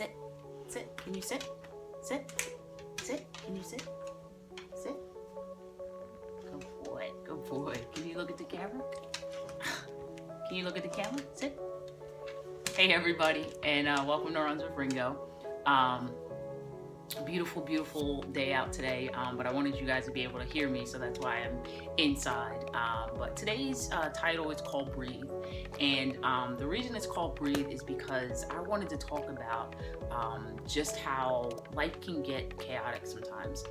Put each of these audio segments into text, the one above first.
Sit. Sit. Can you sit? Sit. Sit. Can you sit? Sit. Good boy. Good boy. Can you look at the camera? Can you look at the camera? Sit. Hey everybody, and welcome to Runs with Ringo. Beautiful day out today, but I wanted you guys to be able to hear me, so that's why I'm inside. But today's title is called Breathe, and the reason it's called Breathe is because I wanted to talk about just how life can get chaotic sometimes.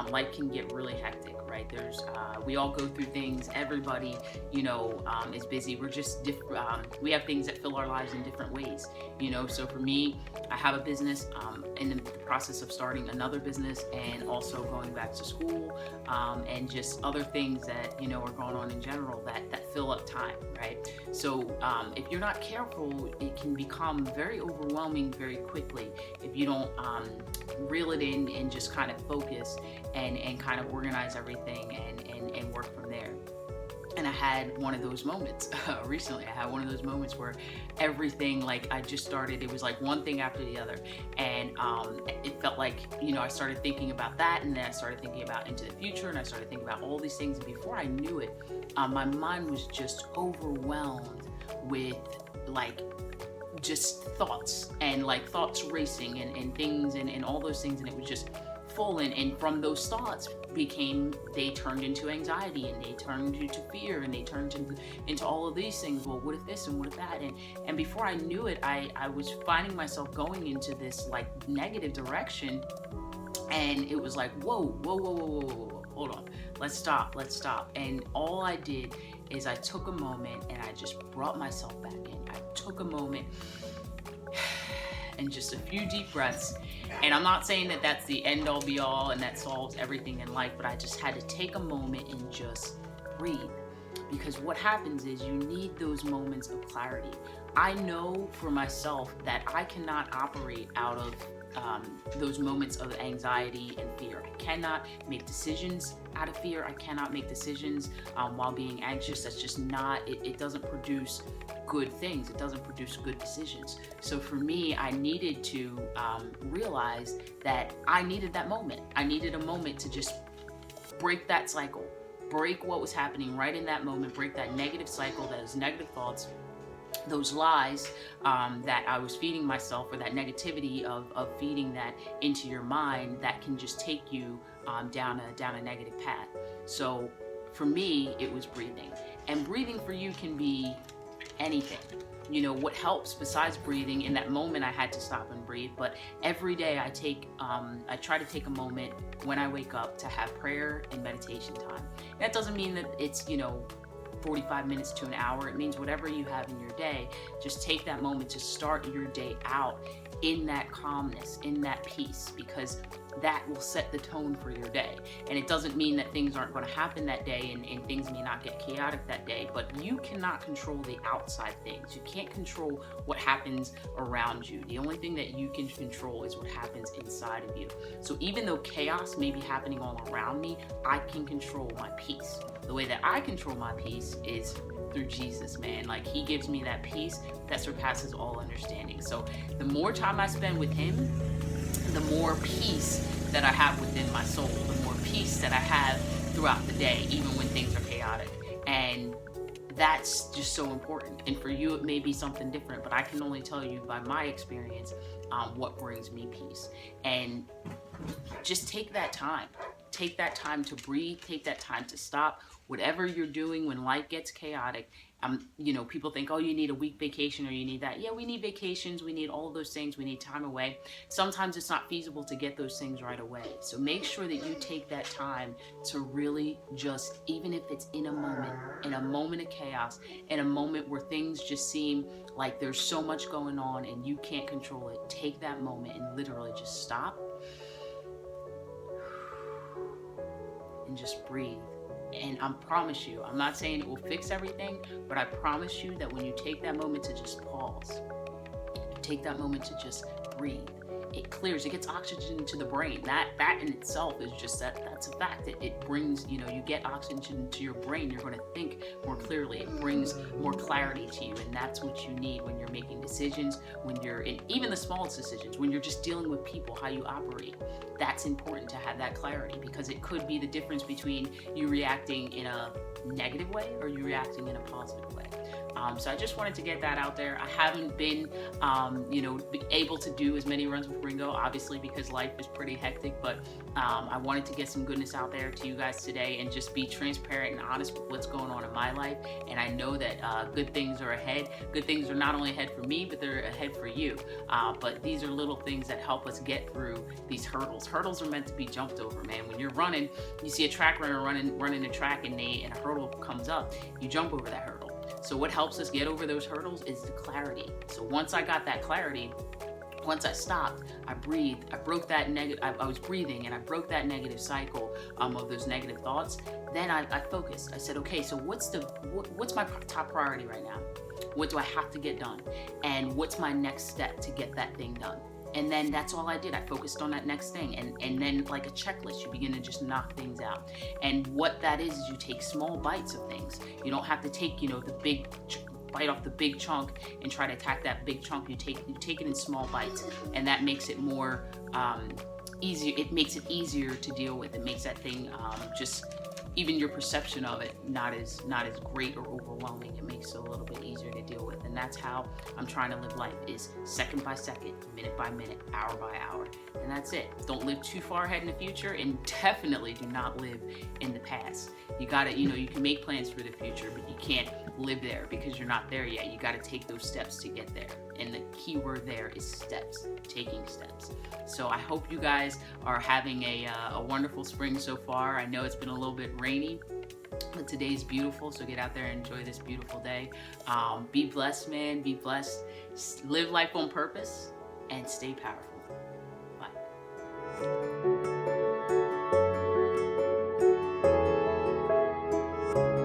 Life can get really hectic, right? We all go through things. Everybody, is busy. We're just we have things that fill our lives in different ways, So for me, I have a business, in the process of starting another business, and also going back to school, and just other things that are going on in general that fill up time, right? So if you're not careful, it can become very overwhelming very quickly if you don't reel it in and just kind of focus and kind of organize everything and work from there. And I had one of those moments recently. I had one of those moments where everything, I just started, it was like one thing after the other. And it felt like, I started thinking about that, and then I started thinking about into the future, and I started thinking about all these things. And before I knew it, my mind was just overwhelmed with just thoughts and thoughts racing and things and all those things. And it was just full, and from those thoughts they turned into anxiety, and they turned into fear, and they turned into all of these things. Well, what if this and what if that? And before I knew it, I was finding myself going into this negative direction, and it was like, whoa, hold on, let's stop. And all I did is I took a moment and I just brought myself back in. I took a moment and just a few deep breaths. And I'm not saying that that's the end all be all and that solves everything in life, but I just had to take a moment and just breathe. Because what happens is you need those moments of clarity. I know for myself that I cannot operate out of those moments of anxiety and fear. I cannot make decisions out of fear. I cannot make decisions while being anxious. That's just not, it doesn't produce good things. It doesn't produce good decisions. So for me, I needed to realize that I needed that moment. I needed a moment to just break that cycle, break what was happening right in that moment, break that negative cycle, those negative thoughts, those lies that I was feeding myself, or that negativity of feeding that into your mind that can just take you down a negative path. So for me, it was breathing. And breathing for you can be anything. What helps besides breathing, in that moment I had to stop and breathe, but every day I try to take a moment when I wake up to have prayer and meditation time. That doesn't mean that it's 45 minutes to an hour. It means whatever you have in your day, just take that moment to start your day out in that calmness, in that peace, because that will set the tone for your day. And it doesn't mean that things aren't going to happen that day, and things may not get chaotic that day, but you cannot control the outside things. You can't control what happens around you. The only thing that you can control is what happens inside of you. So even though chaos may be happening all around me, I can control my peace. The way that I control my peace is through Jesus, man. He gives me that peace that surpasses all understanding. So the more time I spend with him, the more peace that I have within my soul, the more peace that I have throughout the day, even when things are chaotic. And that's just so important. And for you, it may be something different, but I can only tell you by my experience what brings me peace. And just take that time. Take that time to breathe. Take that time to stop. Whatever you're doing when life gets chaotic, people think, oh, you need a week vacation or you need that. Yeah, we need vacations. We need all of those things. We need time away. Sometimes it's not feasible to get those things right away. So make sure that you take that time to really just, even if it's in a moment of chaos, in a moment where things just seem like there's so much going on and you can't control it, take that moment and literally just stop and just breathe. And I promise you, I'm not saying it will fix everything, but I promise you that when you take that moment to just pause, take that moment to just breathe, it clears, it gets oxygen to the brain. That in itself is just that's a fact. It brings, you know, you get oxygen to your brain, you're going to think more clearly. It brings more clarity to you, and that's what you need when you're making decisions, when you're in even the smallest decisions, when you're just dealing with people, how you operate. That's important to have that clarity, because it could be the difference between you reacting in a negative way or you reacting in a positive way. So I just wanted to get that out there. I haven't been, able to do as many runs with Ringo, obviously, because life is pretty hectic, but I wanted to get some goodness out there to you guys today and just be transparent and honest with what's going on in my life. And I know that good things are ahead. Good things are not only ahead for me, but they're ahead for you. But these are little things that help us get through these hurdles. Hurdles are meant to be jumped over, man. When you're running, you see a track runner running a track, and a hurdle comes up, you jump over that hurdle. So what helps us get over those hurdles is the clarity. So once I got that clarity, once I stopped, I breathed, I broke that negative, I was breathing, and I broke that negative cycle of those negative thoughts. Then I focused. I said, okay, so what's my top priority right now? What do I have to get done? And what's my next step to get that thing done? And then that's all I did. I focused on that next thing. And then, like a checklist, you begin to just knock things out. And what that is you take small bites of things. You don't have to take, the big bite off the big chunk and try to attack that big chunk. You take it in small bites, and that makes it more easier. It makes it easier to deal with. It makes that thing just even your perception of it not as great or overwhelming. It makes it a little bit easier to deal with. And that's how I'm trying to live life, is second by second, minute by minute, hour by hour. And that's it. Don't live too far ahead in the future, and definitely do not live in the past. You gotta, you can make plans for the future, but you can't live there because you're not there yet. You gotta take those steps to get there. And the key word there is steps, taking steps. So I hope you guys are having a wonderful spring so far. I know it's been a little bit rainy, but today's beautiful, so get out there and enjoy this beautiful day. Be blessed, man. Be blessed. Live life on purpose and stay powerful. Bye.